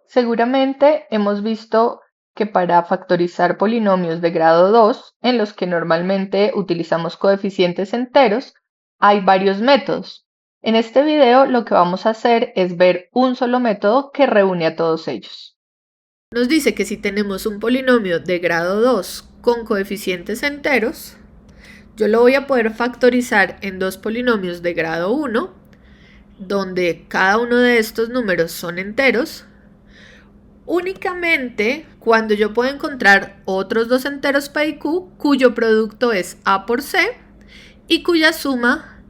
Seguramente hemos visto que para factorizar polinomios de grado 2, en los que normalmente utilizamos coeficientes enteros, hay varios métodos. En este video lo que vamos a hacer es ver un solo método que reúne a todos ellos. Nos dice que si tenemos un polinomio de grado 2 con coeficientes enteros, yo lo voy a poder factorizar en dos polinomios de grado 1, donde cada uno de estos números son enteros, únicamente cuando yo puedo encontrar otros dos enteros P y Q cuyo producto es A por C y cuya suma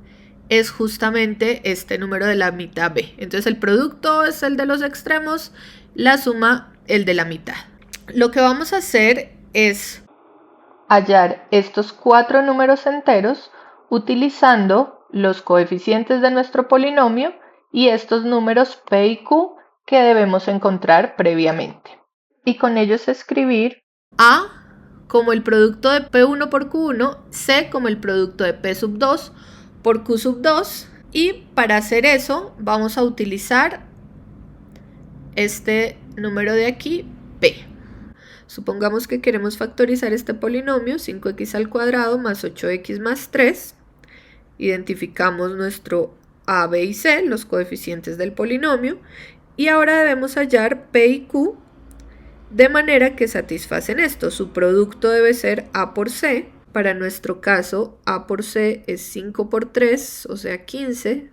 es justamente este número de la mitad B. Entonces el producto es el de los extremos, la suma el de la mitad. Lo que vamos a hacer es hallar estos cuatro números enteros utilizando los coeficientes de nuestro polinomio y estos números P y Q que debemos encontrar previamente. Y con ellos escribir A como el producto de P1 por Q1, C como el producto de P sub 2 por Q sub 2, y para hacer eso vamos a utilizar este número de aquí, P. Supongamos que queremos factorizar este polinomio, 5x al cuadrado más 8x más 3. Identificamos nuestro A, B y C, los coeficientes del polinomio, y ahora debemos hallar P y Q de manera que satisfacen esto. Su producto debe ser A por C. Para nuestro caso, A por C es 5 por 3, o sea 15.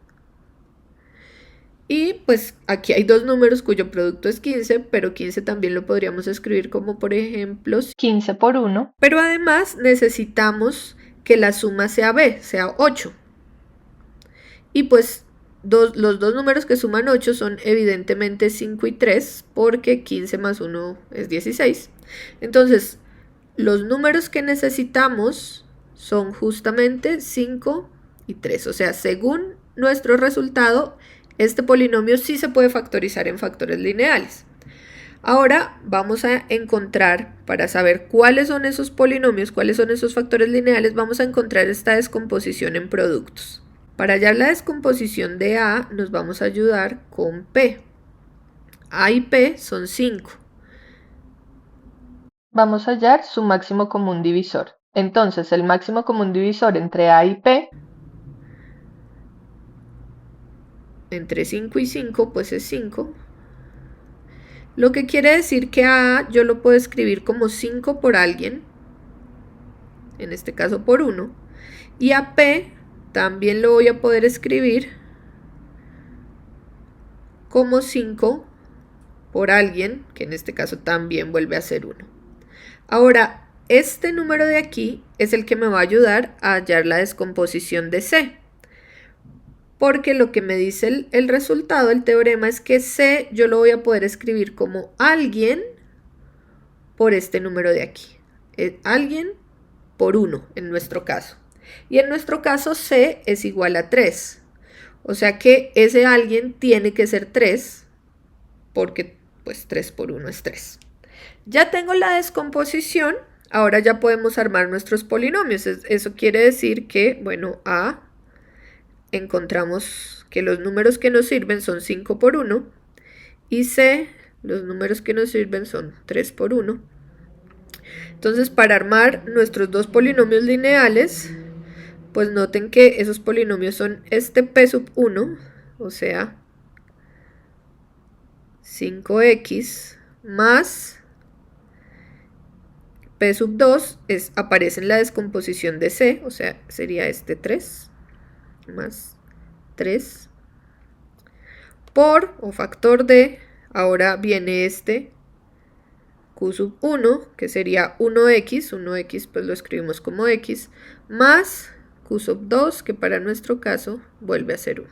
Y pues aquí hay dos números cuyo producto es 15, pero 15 también lo podríamos escribir como, por ejemplo, 15 por 1. Pero además necesitamos que la suma sea B, sea 8. Y pues los dos números que suman 8 son evidentemente 5 y 3, porque 15 más 1 es 16. Entonces, los números que necesitamos son justamente 5 y 3. O sea, según nuestro resultado, este polinomio sí se puede factorizar en factores lineales. Ahora vamos a encontrar, para saber cuáles son esos polinomios, cuáles son esos factores lineales, vamos a encontrar esta descomposición en productos. Para hallar la descomposición de A, nos vamos a ayudar con P. A y P son 5. Vamos a hallar su máximo común divisor. Entonces, el máximo común divisor entre A y P, entre 5 y 5, pues es 5. Lo que quiere decir que a A yo lo puedo escribir como 5 por alguien, en este caso por 1, y a P también lo voy a poder escribir como 5 por alguien, que en este caso también vuelve a ser 1. Ahora, este número de aquí es el que me va a ayudar a hallar la descomposición de C, porque lo que me dice el resultado del teorema es que C yo lo voy a poder escribir como alguien por este número de aquí. Alguien por 1 en nuestro caso. Y en nuestro caso C es igual a 3. O sea que ese alguien tiene que ser 3, porque pues 3 por 1 es 3. Ya tengo la descomposición, ahora ya podemos armar nuestros polinomios. Eso quiere decir que, bueno, A, encontramos que los números que nos sirven son 5 por 1, y C, los números que nos sirven son 3 por 1. Entonces, para armar nuestros dos polinomios lineales, pues noten que esos polinomios son este P sub 1, o sea, 5x más P sub 2 aparece en la descomposición de C, o sea, sería este 3 más 3 por, o factor de, ahora viene este Q sub 1, que sería 1x pues lo escribimos como x, más Q sub 2, que para nuestro caso vuelve a ser 1.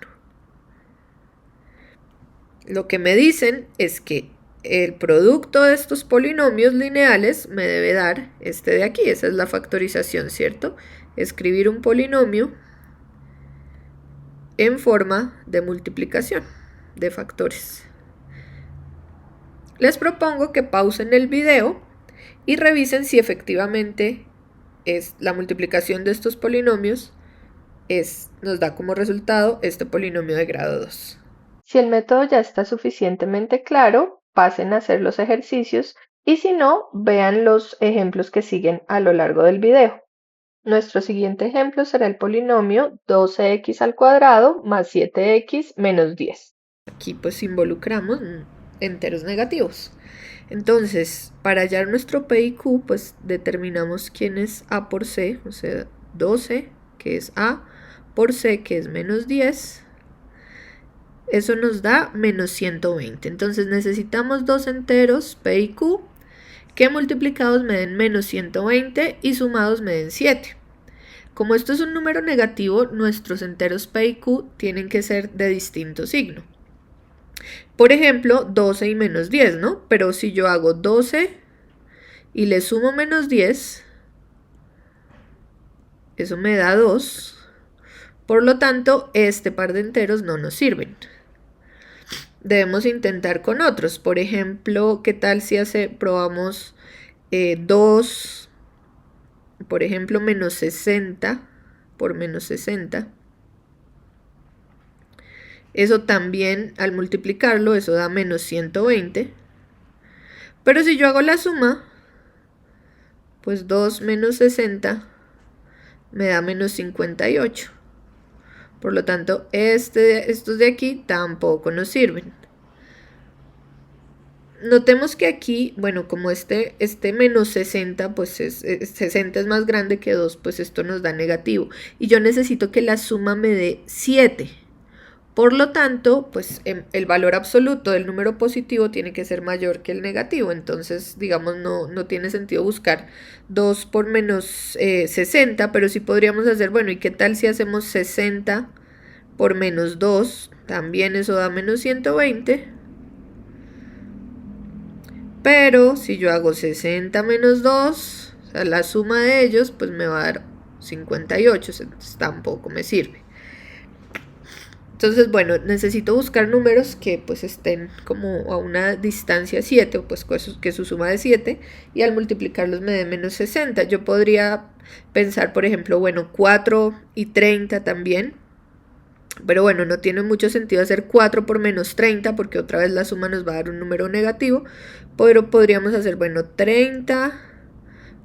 Lo que me dicen es que el producto de estos polinomios lineales me debe dar este de aquí. Esa es la factorización, ¿cierto? Escribir un polinomio en forma de multiplicación de factores. Les propongo que pausen el video y revisen si efectivamente la multiplicación de estos polinomios nos da como resultado este polinomio de grado 2. Si el método ya está suficientemente claro, pasen a hacer los ejercicios y si no, vean los ejemplos que siguen a lo largo del video. Nuestro siguiente ejemplo será el polinomio 12x al cuadrado más 7x menos 10. Aquí pues involucramos enteros negativos. Entonces, para hallar nuestro P y Q, pues determinamos quién es A por C, o sea, 12, que es A, por C, que es menos 10. Eso nos da menos 120. Entonces necesitamos dos enteros, P y Q, que multiplicados me den menos 120 y sumados me den 7. Como esto es un número negativo, nuestros enteros P y Q tienen que ser de distinto signo. Por ejemplo, 12 y menos 10, ¿no? Pero si yo hago 12 y le sumo menos 10, eso me da 2. Por lo tanto, este par de enteros no nos sirven. Debemos intentar con otros. Por ejemplo, ¿qué tal si probamos 2, por ejemplo, menos 60 por menos 60? Eso también, al multiplicarlo, eso da menos 120. Pero si yo hago la suma, pues 2 menos 60 me da menos 58. Por lo tanto, estos de aquí tampoco nos sirven. Notemos que aquí, bueno, como este menos 60, pues 60 es más grande que 2, pues esto nos da negativo. Y yo necesito que la suma me dé 7. Por lo tanto, pues el valor absoluto del número positivo tiene que ser mayor que el negativo. Entonces, digamos, no tiene sentido buscar 2 por menos 60, pero sí podríamos hacer, bueno, ¿y qué tal si hacemos 60 por menos 2? También eso da menos 120. Pero si yo hago 60 menos 2, o sea, la suma de ellos, pues me va a dar 58, entonces tampoco me sirve. Entonces, bueno, necesito buscar números que pues estén como a una distancia 7, o pues que su suma de 7, y al multiplicarlos me dé menos 60. Yo podría pensar, por ejemplo, bueno, 4 y 30 también. Pero bueno, no tiene mucho sentido hacer 4 por menos 30 porque otra vez la suma nos va a dar un número negativo. Pero podríamos hacer, bueno, 30,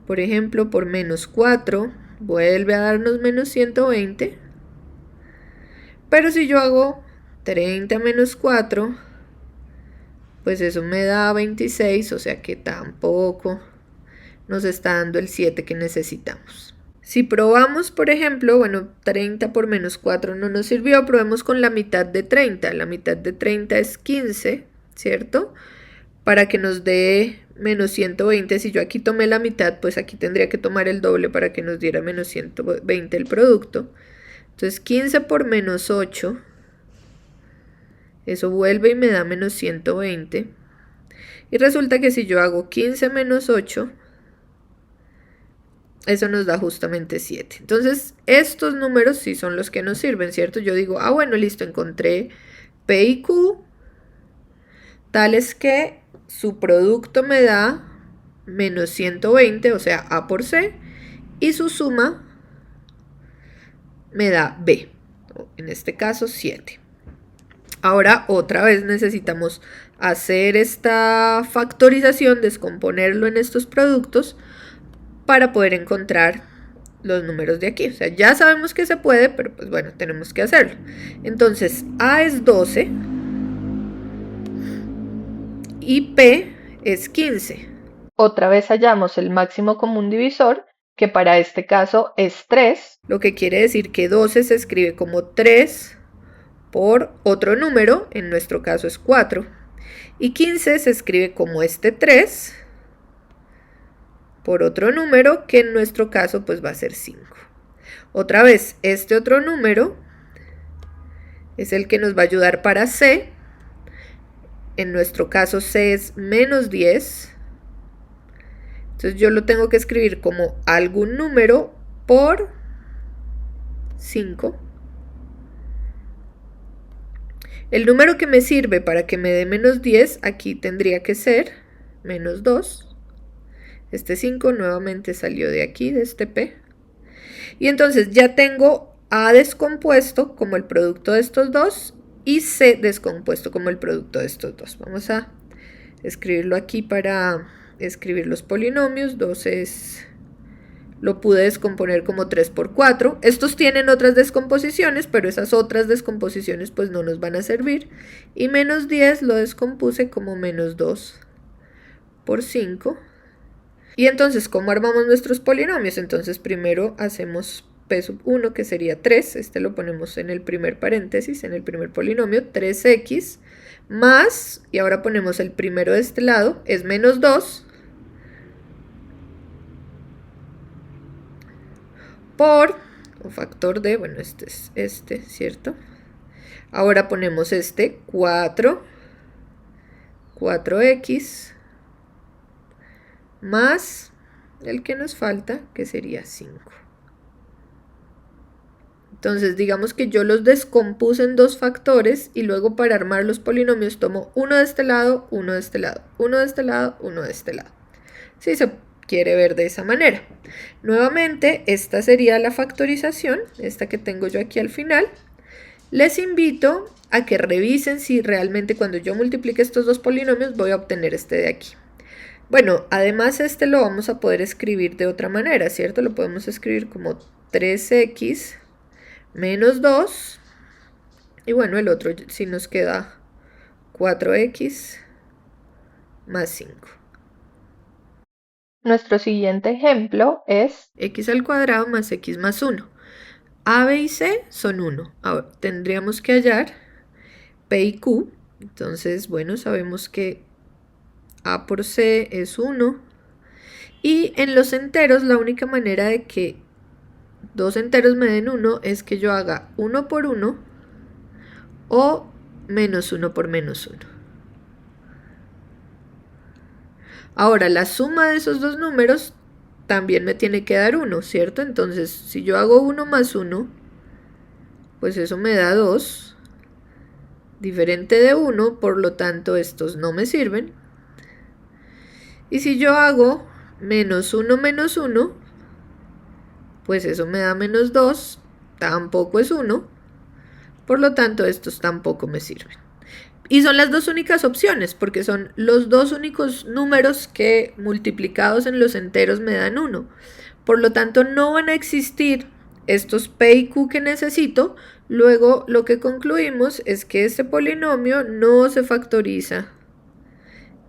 por ejemplo, por menos 4, vuelve a darnos menos 120. Pero si yo hago 30 menos 4, pues eso me da 26, o sea que tampoco nos está dando el 7 que necesitamos. Si probamos, por ejemplo, bueno, 30 por menos 4 no nos sirvió, probemos con la mitad de 30. La mitad de 30 es 15, ¿cierto? Para que nos dé menos 120, si yo aquí tomé la mitad, pues aquí tendría que tomar el doble para que nos diera menos 120 el producto. Entonces 15 por menos 8, eso vuelve y me da menos 120. Y resulta que si yo hago 15 menos 8, eso nos da justamente 7. Entonces estos números sí son los que nos sirven, ¿cierto? Yo digo, bueno, listo, encontré P y Q, tales que su producto me da menos 120, o sea, A por C, y su suma me da B, en este caso 7. Ahora otra vez necesitamos hacer esta factorización, descomponerlo en estos productos para poder encontrar los números de aquí. O sea, ya sabemos que se puede, pero pues bueno, tenemos que hacerlo. Entonces, A es 12 y P es 15. Otra vez hallamos el máximo común divisor, que para este caso es 3. Lo que quiere decir que 12 se escribe como 3 por otro número, en nuestro caso es 4. Y 15 se escribe como este 3 por otro número, que en nuestro caso pues va a ser 5. Otra vez, este otro número es el que nos va a ayudar para C. En nuestro caso C es menos 10. Entonces yo lo tengo que escribir como algún número por 5. El número que me sirve para que me dé menos 10, aquí tendría que ser menos 2. Este 5 nuevamente salió de aquí, de este P. Y entonces ya tengo A descompuesto como el producto de estos dos y C descompuesto como el producto de estos dos. Vamos a escribirlo aquí para escribir los polinomios. 12 lo pude descomponer como 3 por 4. Estos tienen otras descomposiciones, pero esas otras descomposiciones pues no nos van a servir. Y menos 10 lo descompuse como menos 2 por 5. Y entonces, ¿cómo armamos nuestros polinomios? Entonces primero hacemos p sub 1, que sería 3. Este lo ponemos en el primer paréntesis, en el primer polinomio, 3x más, y ahora ponemos el primero de este lado, es menos 2, por un factor de, bueno, este es este, ¿cierto? Ahora ponemos este, 4x más el que nos falta, que sería 5. Entonces, digamos que yo los descompuse en dos factores y luego para armar los polinomios tomo uno de este lado, uno de este lado, uno de este lado, uno de este lado. Sí, se quiere ver de esa manera. Nuevamente, esta sería la factorización, esta que tengo yo aquí al final. Les invito a que revisen si realmente cuando yo multiplique estos dos polinomios voy a obtener este de aquí. Bueno, además este lo vamos a poder escribir de otra manera, ¿cierto? Lo podemos escribir como 3x menos 2, y bueno, el otro sí nos queda 4x más 5. Nuestro siguiente ejemplo es X al cuadrado más x más 1. A, B y C son 1. Ahora tendríamos que hallar P y Q. Entonces, bueno, sabemos que A por C es 1. Y en los enteros, la única manera de que dos enteros me den 1 es que yo haga 1 por 1 o menos 1 por menos 1. Ahora, la suma de esos dos números también me tiene que dar 1, ¿cierto? Entonces, si yo hago 1 más 1, pues eso me da 2, diferente de 1, por lo tanto estos no me sirven. Y si yo hago menos 1, pues eso me da menos 2, tampoco es 1, por lo tanto estos tampoco me sirven. Y son las dos únicas opciones, porque son los dos únicos números que multiplicados en los enteros me dan 1. Por lo tanto, no van a existir estos P y Q que necesito. Luego, lo que concluimos es que este polinomio no se factoriza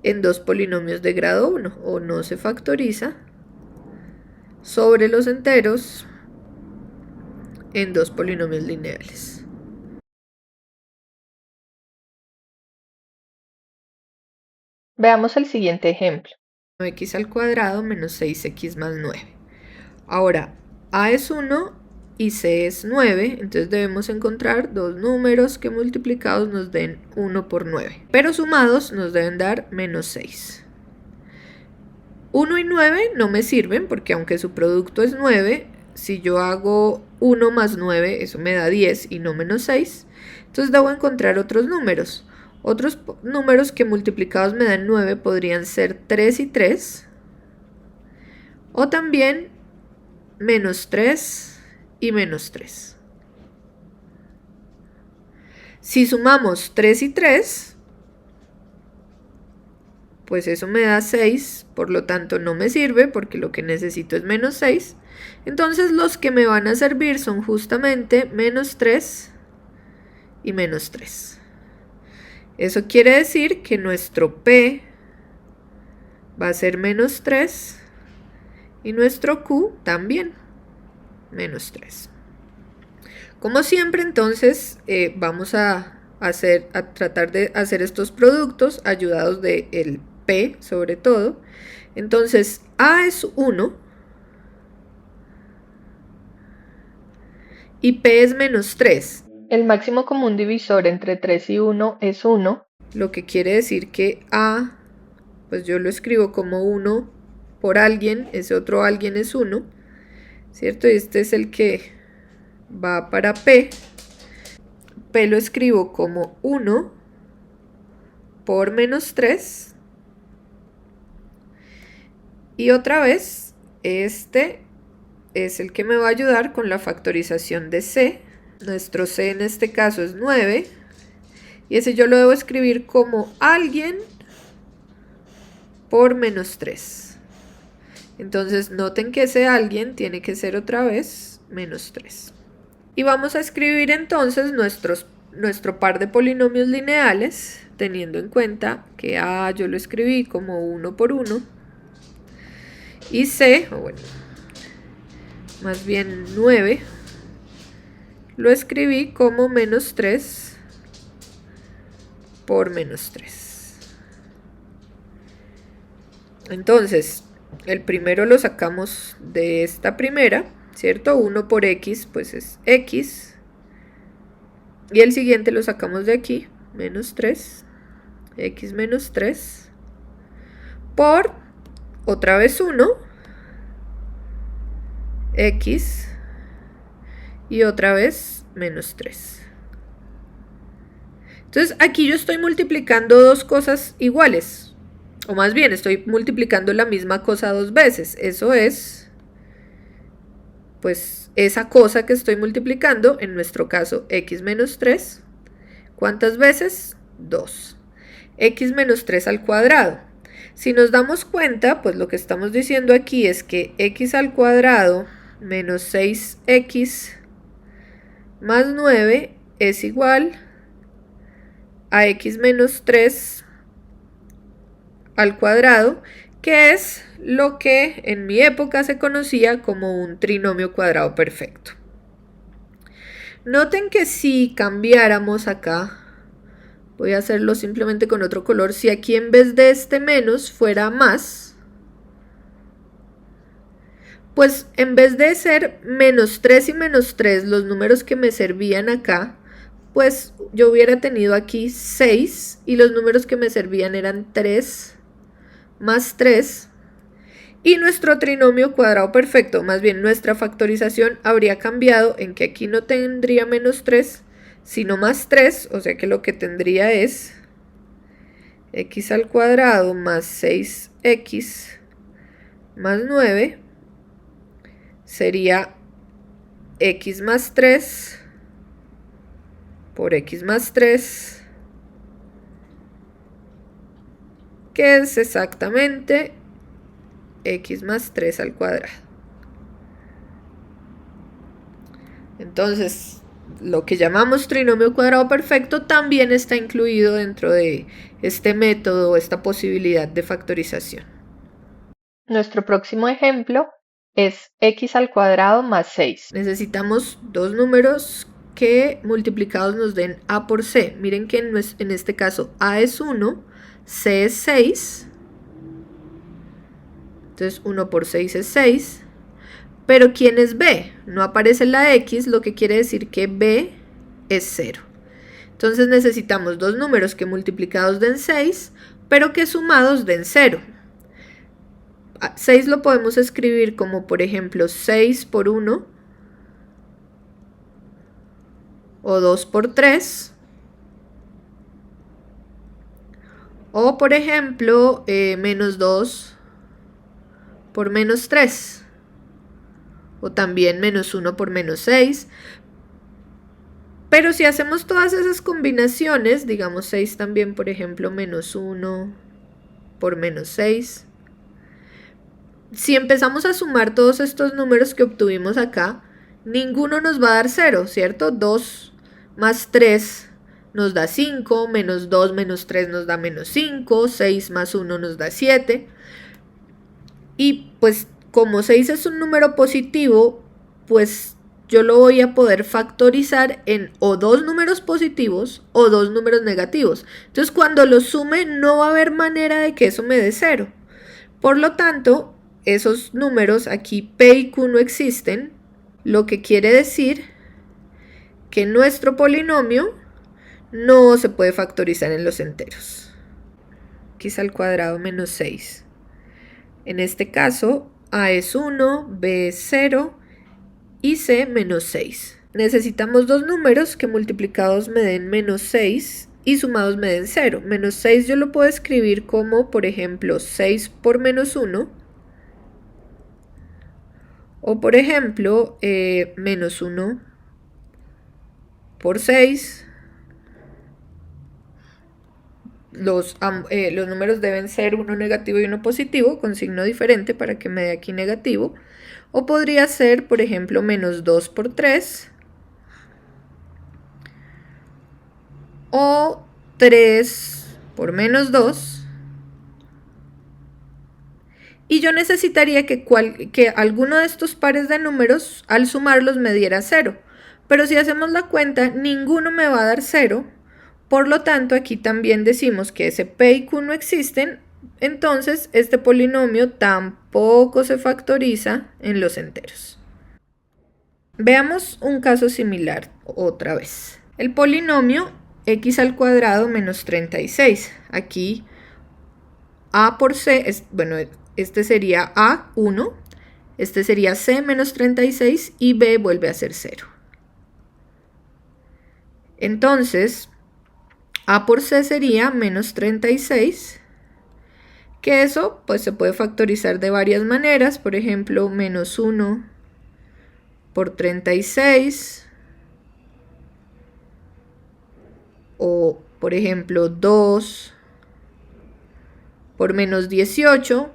en dos polinomios de grado 1, o no se factoriza sobre los enteros en dos polinomios lineales. Veamos el siguiente ejemplo. X al cuadrado menos 6x más 9. Ahora, A es 1 y C es 9, entonces debemos encontrar dos números que multiplicados nos den 1 por 9, pero sumados nos deben dar menos 6. 1 y 9 no me sirven porque aunque su producto es 9, si yo hago 1 más 9, eso me da 10 y no menos 6, entonces debo encontrar otros números. Otros números que multiplicados me dan 9 podrían ser 3 y 3, o también menos 3 y menos 3. Si sumamos 3 y 3, pues eso me da 6, por lo tanto no me sirve porque lo que necesito es menos 6. Entonces los que me van a servir son justamente menos 3 y menos 3. Eso quiere decir que nuestro P va a ser menos 3 y nuestro Q también menos 3. Como siempre, entonces vamos a tratar de hacer estos productos ayudados del P sobre todo. Entonces A es 1 y P es menos 3. El máximo común divisor entre 3 y 1 es 1. Lo que quiere decir que A, pues yo lo escribo como 1 por alguien, ese otro alguien es 1, ¿cierto? Y este es el que va para P. P lo escribo como 1 por menos 3. Y otra vez, este es el que me va a ayudar con la factorización de C. Nuestro C en este caso es 9. Y ese yo lo debo escribir como alguien por menos 3. Entonces noten que ese alguien tiene que ser otra vez menos 3. Y vamos a escribir entonces nuestro par de polinomios lineales, teniendo en cuenta que A yo lo escribí como 1 por 1 y C, o bueno, más bien 9, lo escribí como menos 3 por menos 3. Entonces, el primero lo sacamos de esta primera, ¿cierto? 1 por x, pues es x. Y el siguiente lo sacamos de aquí, menos 3, x menos 3, por otra vez 1, x, y otra vez menos 3. Entonces aquí yo estoy multiplicando dos cosas iguales, o más bien estoy multiplicando la misma cosa dos veces. Eso es, pues, esa cosa que estoy multiplicando, en nuestro caso x menos 3, ¿cuántas veces? 2. X menos 3 al cuadrado. Si nos damos cuenta, pues lo que estamos diciendo aquí es que x al cuadrado menos 6x más 9 es igual a x menos 3 al cuadrado, que es lo que en mi época se conocía como un trinomio cuadrado perfecto. Noten que si cambiáramos acá, voy a hacerlo simplemente con otro color, si aquí en vez de este menos fuera más, pues en vez de ser menos 3 y menos 3 los números que me servían acá, pues yo hubiera tenido aquí 6 y los números que me servían eran 3 más 3, y nuestro trinomio cuadrado perfecto, más bien nuestra factorización, habría cambiado en que aquí no tendría menos 3, sino más 3, o sea que lo que tendría es x al cuadrado más 6x más 9 sería x más 3 por x más 3, que es exactamente x más 3 al cuadrado. Entonces, lo que llamamos trinomio cuadrado perfecto también está incluido dentro de este método, esta posibilidad de factorización. Nuestro próximo ejemplo es x al cuadrado más 6. Necesitamos dos números que multiplicados nos den a por c. Miren que en este caso a es 1, c es 6. Entonces 1 por 6 es 6. Pero ¿quién es b? No aparece la x, lo que quiere decir que b es 0. Entonces necesitamos dos números que multiplicados den 6, pero que sumados den 0. 6 lo podemos escribir como, por ejemplo, 6 por 1, o 2 por 3, o por ejemplo, menos 2 por menos 3, o también menos 1 por menos 6. Pero si hacemos todas esas combinaciones, digamos 6 también, por ejemplo, menos 1 por menos 6. Si empezamos a sumar todos estos números que obtuvimos acá, ninguno nos va a dar 0, ¿cierto? 2 más 3 nos da 5, menos 2 menos 3 nos da menos 5, 6 más 1 nos da 7. Y pues como 6 es un número positivo, pues yo lo voy a poder factorizar en o dos números positivos o dos números negativos. Entonces cuando lo sume no va a haber manera de que eso me dé 0. Por lo tanto, esos números aquí p y q no existen, lo que quiere decir que nuestro polinomio no se puede factorizar en los enteros. X al cuadrado menos 6. En este caso, a es 1, b es 0 y c menos 6. Necesitamos dos números que multiplicados me den menos 6 y sumados me den 0. Menos 6 yo lo puedo escribir como, por ejemplo, 6 por menos 1. O por ejemplo, menos 1 por 6. los números deben ser uno negativo y uno positivo, con signo diferente para que me dé aquí negativo. O podría ser, por ejemplo, menos 2 por 3. O 3 por menos 2. Y yo necesitaría que alguno de estos pares de números, al sumarlos, me diera 0. Pero si hacemos la cuenta, ninguno me va a dar 0. Por lo tanto, aquí también decimos que ese P y Q no existen. Entonces, este polinomio tampoco se factoriza en los enteros. Veamos un caso similar otra vez. El polinomio x al cuadrado menos 36. Aquí a por c, bueno, este sería a1, este sería c menos 36 y b vuelve a ser 0. Entonces, a por c sería menos 36, que eso pues se puede factorizar de varias maneras, por ejemplo, menos 1 por 36, o por ejemplo 2 por menos 18.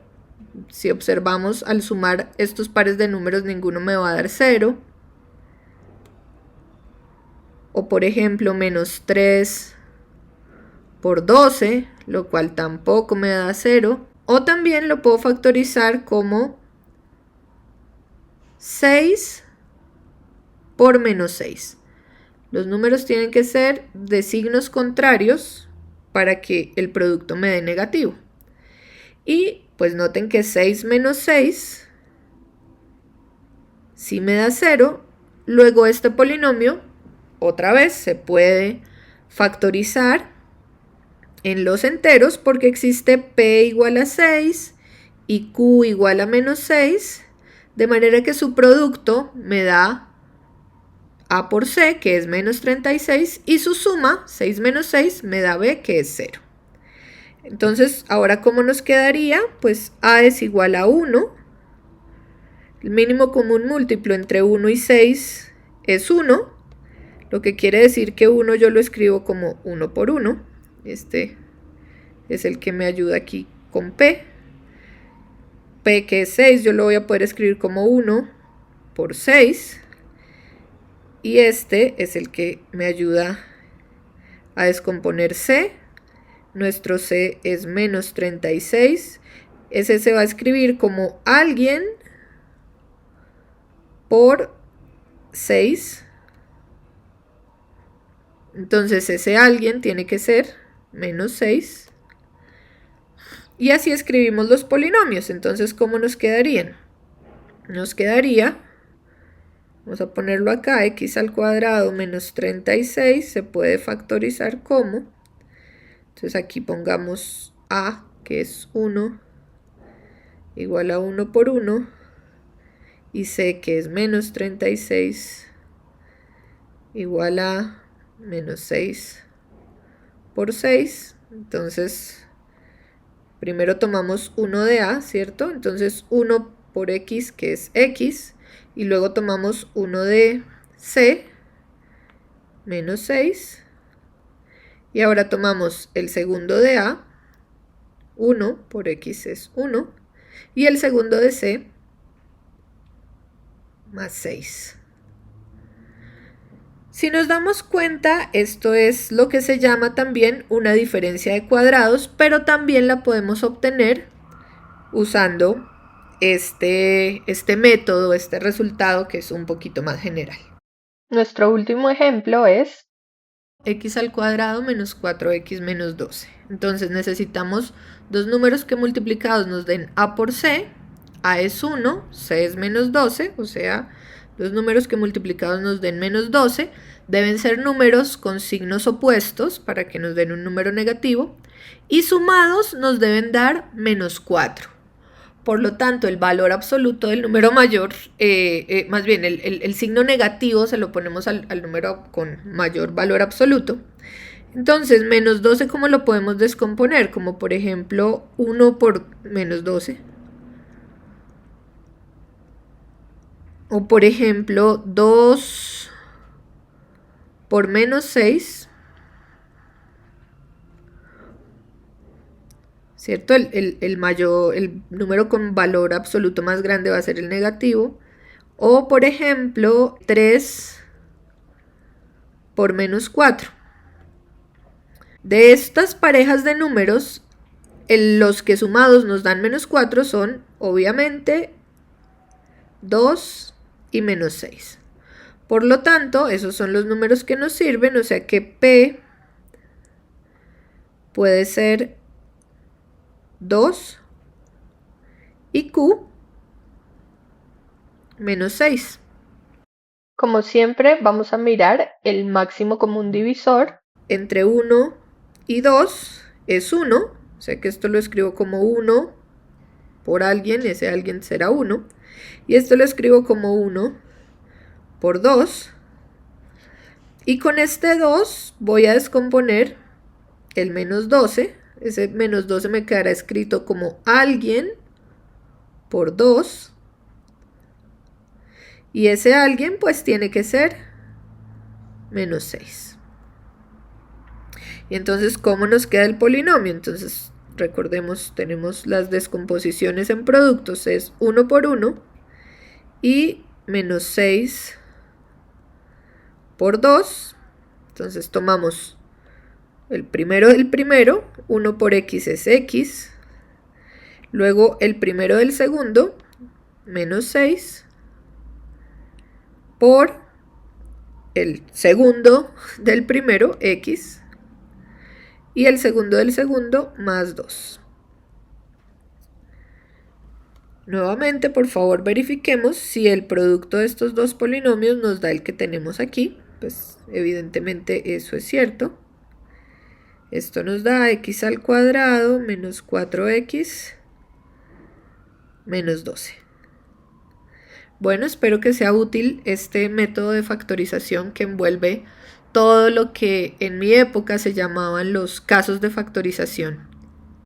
Si observamos, al sumar estos pares de números, ninguno me va a dar 0. O por ejemplo, menos 3 por 12, lo cual tampoco me da 0. O también lo puedo factorizar como 6 por menos 6. Los números tienen que ser de signos contrarios para que el producto me dé negativo. Y pues noten que 6 menos 6 sí me da 0. Luego este polinomio, otra vez, se puede factorizar en los enteros porque existe P igual a 6 y Q igual a menos 6, de manera que su producto me da A por C, que es menos 36, y su suma, 6 menos 6, me da B, que es 0. Entonces, ahora, ¿cómo nos quedaría? Pues A es igual a 1. El mínimo común múltiplo entre 1 y 6 es 1, lo que quiere decir que 1 yo lo escribo como 1 por 1. Este es el que me ayuda aquí con P. P, que es 6, yo lo voy a poder escribir como 1 por 6. Y este es el que me ayuda a descomponer C. Nuestro C es menos 36. Ese se va a escribir como alguien por 6. Entonces ese alguien tiene que ser menos 6. Y así escribimos los polinomios. Entonces, ¿cómo nos quedarían? Nos quedaría, vamos a ponerlo acá, x al cuadrado menos 36 se puede factorizar como, entonces aquí pongamos a, que es 1, igual a 1 por 1, y c, que es menos 36, igual a menos 6 por 6. Entonces, primero tomamos 1 de a, ¿cierto? Entonces 1 por x, que es x, y luego tomamos 1 de c, menos 6, y ahora tomamos el segundo de a, 1 por x es 1, y el segundo de c, más 6. Si nos damos cuenta, esto es lo que se llama también una diferencia de cuadrados, pero también la podemos obtener usando este método, este resultado, que es un poquito más general. Nuestro último ejemplo es x al cuadrado menos 4x menos 12. Entonces necesitamos dos números que multiplicados nos den a por c. A es 1, c es menos 12, o sea, dos números que multiplicados nos den menos 12. Deben ser números con signos opuestos para que nos den un número negativo. Y sumados nos deben dar menos 4. Por lo tanto, el valor absoluto del número mayor, más bien el signo negativo se lo ponemos al número con mayor valor absoluto. Entonces, menos 12, ¿cómo lo podemos descomponer? Como por ejemplo, 1 por menos 12. O por ejemplo, 2 por menos 6. ¿cierto? El número con valor absoluto más grande va a ser el negativo. O, por ejemplo, 3 por menos 4. De estas parejas de números, los que sumados nos dan menos 4 son, obviamente, 2 y menos 6. Por lo tanto, esos son los números que nos sirven, o sea que P puede ser 2 y Q menos 6. Como siempre, vamos a mirar el máximo común divisor. Entre 1 y 2 es 1, o sea que esto lo escribo como 1 por alguien, ese alguien será 1. Y esto lo escribo como 1 por 2. Y con este 2 voy a descomponer el menos 12. Ese menos 12 me quedará escrito como alguien por 2. Y ese alguien pues tiene que ser menos 6. Y entonces, ¿cómo nos queda el polinomio? Entonces, recordemos, tenemos las descomposiciones en productos. Es 1 por 1 y menos 6 por 2. Entonces tomamos el primero del primero, 1 por x es x. Luego el primero del segundo, menos 6, por el segundo del primero, x. Y el segundo del segundo, más 2. Nuevamente, por favor, verifiquemos si el producto de estos dos polinomios nos da el que tenemos aquí. Pues evidentemente eso es cierto. Esto nos da x al cuadrado menos 4x menos 12. Bueno, espero que sea útil este método de factorización que envuelve todo lo que en mi época se llamaban los casos de factorización.